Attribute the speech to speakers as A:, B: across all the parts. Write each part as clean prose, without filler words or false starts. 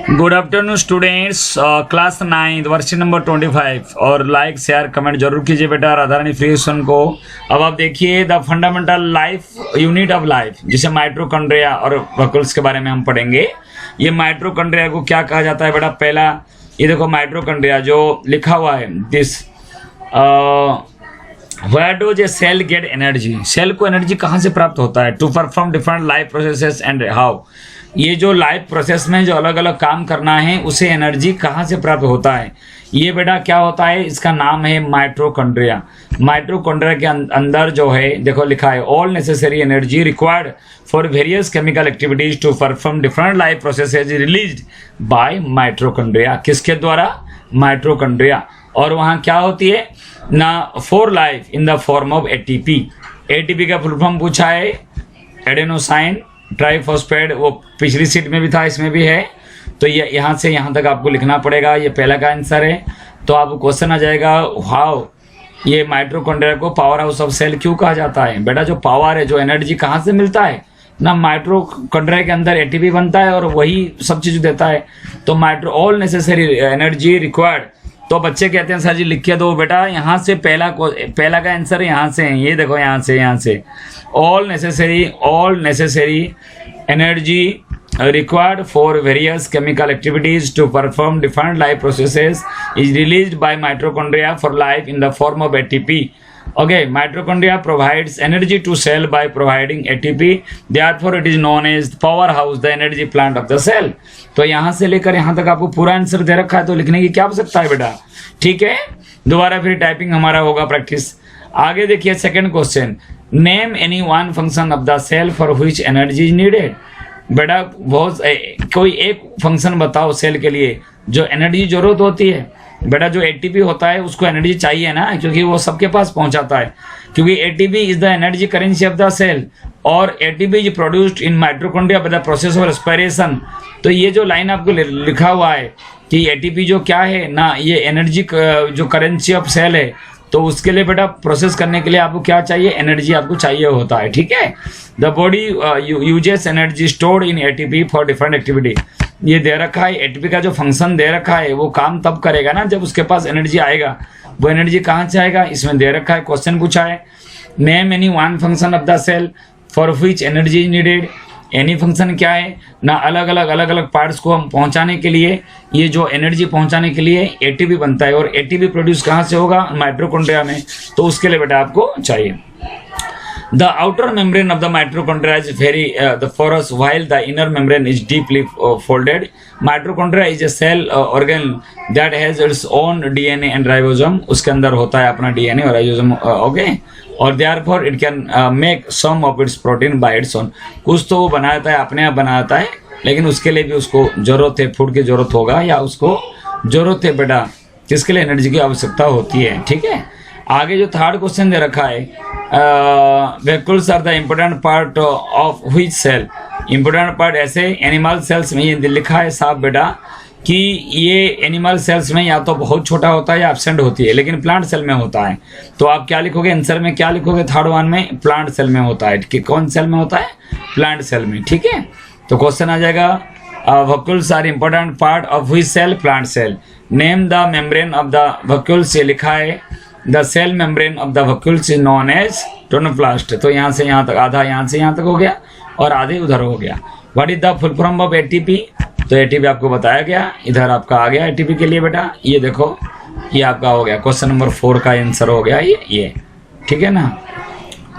A: Good afternoon students, class 9 वर्ष number 25 और like share comment जरूर कीजिए बेटा राधारानी फ्रीसन को। अब आप देखिए the fundamental life unit of life, जिसे माइटोकॉन्ड्रिया और वैक्यूल्स के बारे में हम पढ़ेंगे। ये माइटोकॉन्ड्रिया को क्या कहा जाता है बेटा? पहला ये देखो माइटोकॉन्ड्रिया जो लिखा हुआ है, this where do the cell get energy. Cell को एनर्जी कहाँ से प्राप्त होता है? To perform different life processes and how. ये जो लाइफ प्रोसेस में जो अलग अलग काम करना है उसे एनर्जी कहाँ से प्राप्त होता है? ये बेटा क्या होता है, इसका नाम है माइटोकॉन्ड्रिया। माइटोकॉन्ड्रिया के अंदर जो है देखो लिखा है all necessary energy required for various chemical activities to perform different life processes released by mitochondria. किसके द्वारा? माइटोकॉन्ड्रिया। और वहाँ क्या होती है ना, for life in the form of ATP. ATP का फुल फॉर्म पूछा है, एडेनोसाइन ट्राइफॉस्फेट। वो पिछली सीट में भी था, इसमें भी है। तो ये यहाँ से यहाँ तक आपको लिखना पड़ेगा। ये पहला का आंसर है। तो आपको क्वेश्चन आ जाएगा, हाउ ये माइटोकॉन्ड्रिया को पावर हाउस ऑफ सेल क्यों कहा जाता है? बेटा जो पावर है, जो एनर्जी कहाँ से मिलता है ना, माइटोकॉन्ड्रिया के अंदर एटीपी बनता है और वही सब चीज देता है। तो ऑल नेसेसरी एनर्जी रिक्वायर्ड। तो बच्चे कहते हैं सर जी लिख के दो बेटा, यहाँ से पहला का आंसर यहाँ से है। ये देखो यहाँ से all necessary energy required for various chemical activities to perform different life processes is released by mitochondria for life in the form of ATP. Okay, mitochondria provides energy to cell by providing ATP. Therefore, it is known as powerhouse, the energy plant of the cell. तो यहाँ से लेकर यहाँ तक आपको पूरा answer दे रखा है, तो लिखने की क्या आवश्यकता है बेटा? ठीक है, दोबारा फिर टाइपिंग हमारा होगा प्रैक्टिस। आगे देखिए second question, name any one function of the cell for which energy is needed. बेटा कोई एक फंक्शन बताओ सेल के लिए जो एनर्जी जरूरत होती है। बेटा जो एटीपी होता है उसको एनर्जी चाहिए ना, क्योंकि वो सबके पास पहुंचाता है। क्योंकि ATP is the energy currency of the cell और ATP is produced in mitochondria by the process of respiration. तो ये जो लाइन आपको लिखा हुआ है कि एटीपी जो क्या है ना, ये एनर्जी जो करेंसी ऑफ सेल है, तो उसके लिए बेटा प्रोसेस करने के लिए आपको क्या चाहिए? एनर्जी आपको चाहिए होता है। ठीक है, the body uses energy stored in ATP for different activity. ये दे रखा है, एटीपी का जो फंक्शन दे रखा है वो काम तब करेगा ना जब उसके पास एनर्जी आएगा। वो एनर्जी कहाँ से आएगा? इसमें दे रखा है, क्वेश्चन पूछा है, name any one function of the cell for which energy is needed. Any function क्या है ना, अलग अलग पार्ट्स को हम पहुंचाने के लिए, ये जो एनर्जी पहुंचाने के लिए एटीपी बनता है। और एटीपी प्रोड्यूस कहाँ से होगा? माइटोकॉन्ड्रिया में। तो उसके लिए बेटा आपको चाहिए। The outer membrane of the mitochondria is very porous, while the inner membrane is deeply folded. Mitochondria is a cell organ that has its own DNA and ribosome. उसके अंदर होता है अपना DNA और राइबोसोम, ओके। और therefore it can make some of its protein by its own. कुछ तो वो बनाता है, अपने आप बनाता है, लेकिन उसके लिए भी उसको जरूरत है, फूड की जरूरत होगा, या उसको जरूरत है बेटा किसके लिए? एनर्जी की आवश्यकता होती है। ठीक है, आगे जो थर्ड क्वेश्चन दे रखा है, vacuoles are the important part of which cell. Important part ऐसे एनिमल सेल्स में ये लिखा है साफ बेटा कि ये एनिमल सेल्स में या तो बहुत छोटा होता है या एब्सेंट होती है, लेकिन प्लांट सेल में होता है। तो आप क्या लिखोगे आंसर में? क्या लिखोगे थर्ड वन में? प्लांट सेल में होता है। कि कौन सेल में होता है? प्लांट सेल में। ठीक है, तो क्वेश्चन आ जाएगा, vacuoles are important part of which cell? Plant cell. Name the membrane of the vacuoles, ये लिखा है the cell membrane of the vacuoles is known as tonoplast. तो यहाँ से यहाँ तक आधा यहाँ से यहाँ तक हो गया और आधे उधर हो गया। What is the full form of ATP? तो एटीपी आपको बताया गया, इधर आपका आ गया एटीपी के लिए बेटा। ये देखो ये आपका हो गया, क्वेश्चन नंबर 4 का आंसर हो गया ये। ठीक है ना,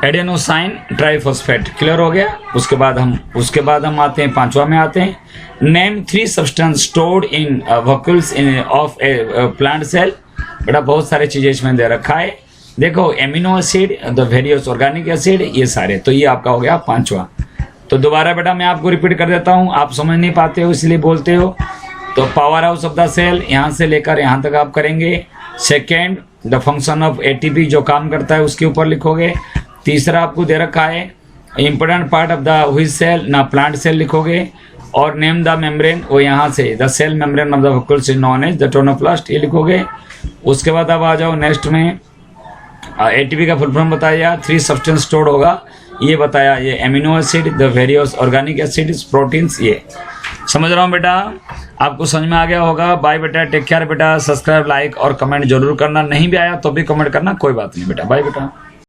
A: एडेनोसाइन ट्राइफॉस्फेट क्लियर हो गया। उसके बाद हम आते हैं पांचवा में आते हैं, name 3 substance stored in vacuoles of a plant cell. बेटा बहुत सारी चीजें इसमें दे रखा है, देखो amino acid, the various organic acid, ये सारे। तो ये आपका हो गया पांचवा। तो दोबारा बेटा मैं आपको रिपीट कर देता हूँ, आप समझ नहीं पाते हो इसलिए बोलते हो। तो powerhouse of the cell यहाँ से लेकर यहाँ तक आप करेंगे। Second, the function of ATP जो काम करता है उसके ऊपर लिखोगे। तीसरा आपको दे रखा है important part of the which cell ना, प्लांट सेल लिखोगे। और नेम द मेम्ब्रेन, वो यहाँ से the cell membrane of the vacuoles is known as the tonoplast, ये लिखोगे। उसके बाद अब आ जाओ नेक्स्ट में, एटीपी का फुल फॉर्म बताया, 3 सब्सटेंस स्टोर्ड होगा, ये बताया, ये amino acid, the various organic acids, proteins, ये समझ रहा हूँ बेटा। आपको समझ में आ गया होगा। बाय बेटा, टेक केयर बेटा, सब्सक्राइब, लाइक और कमेंट जरूर करना। नहीं भी आया तो भी कमेंट करना, कोई बात नहीं बेटा। बाय बेटा।